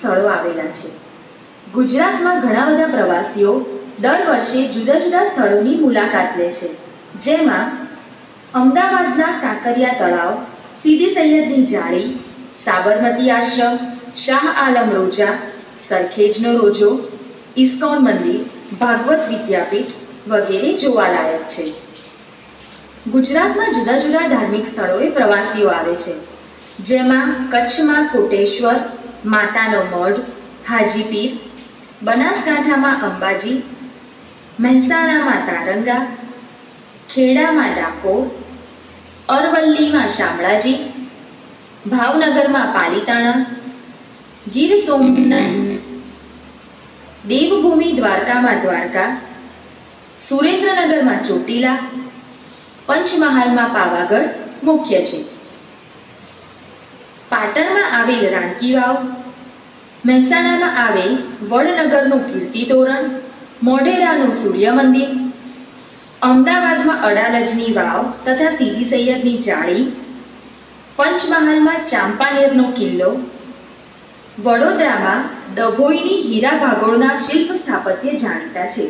સ્થળો આવેલા છે। ગુજરાતમાં ઘણા બધા પ્રવાસીઓ દર વર્ષે જુદા જુદા સ્થળોની મુલાકાત લે છે, જેમાં અમદાવાદના કાંકરિયા તળાવ, સીદી સૈયદની જાળી, સાબરમતી આશ્રમ, શાહ આલમ રોજા, સરખેજનો રોજો, ઇસ્કોન મંદિર, ભાગવત વિદ્યાપીઠ વગેરે જોવાલાયક છે। ગુજરાતમાં જુદા જુદા ધાર્મિક સ્થળોએ પ્રવાસીઓ આવે છે, જેમાં કચ્છમાં કોટેશ્વર, માતાનો મઢ, હાજીપીર, બનાસકાંઠામાં અંબાજી, મહેસાણામાં તારંગા, ખેડામાં ડાકોર, અરવલ્લીમાં શામળાજી, ભાવનગરમાં પાલીતાણા, ગીર સોમનાથ, દેવભૂમિ દ્વારકામાં દ્વારકા, સુરેન્દ્રનગરમાં ચોટીલા, પંચમહાલમાં પાવાગઢ મુખ્ય છે। પાટણમાં આવેલ રાણકી વાવ, મહેસાણામાં આવેલ વડનગરનું કીર્તિ તોરણ, મોઢેરાનું સૂર્ય મંદિર, અમદાવાદમાં અડાલજની વાવ તથા સીદી સૈયદની જાળી, પંચમહાલમાં ચાંપાનેરનો કિલ્લો, વડોદરામાં ડભોઈની હીરા ભાગોળના શિલ્પ સ્થાપત્ય જાણીતા છે।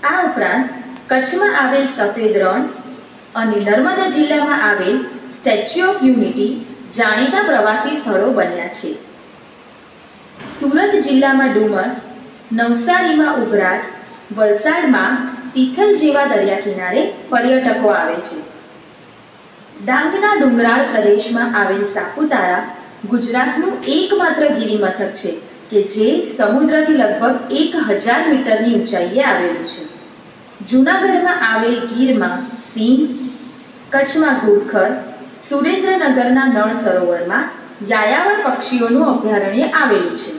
આ ઉપરાંત કચ્છમાં આવેલ સફેદ રણ અને નર્મદા જિલ્લામાં આવેલ સ્ટેચ્યુ ઓફ યુનિટી જાણીતા પ્રવાસી સ્થળો બન્યા છે। સુરત જિલ્લામાં ડુમસ, નવસારીમાં ઉભરાટ, વલસાડમાં તિથલ જેવા દરિયા કિનારે પર્યટકો આવે છે। ડાંગના ડુંગરાળ પ્રદેશમાં આવેલ સાપુતારા ગુજરાતનું એકમાત્ર ગિરિમથક છે કે જે સમુદ્રથી લગભગ 1000 મીટરની ઊંચાઈએ આવેલું છે। જૂનાગઢમાં આવેલ ગીરમાં સિંહ, કચ્છમાં ઘુડખર, સુરેન્દ્રનગરના નળ સરોવરમાં યાયાવર પક્ષીઓનું અભયારણ્ય આવેલું છે।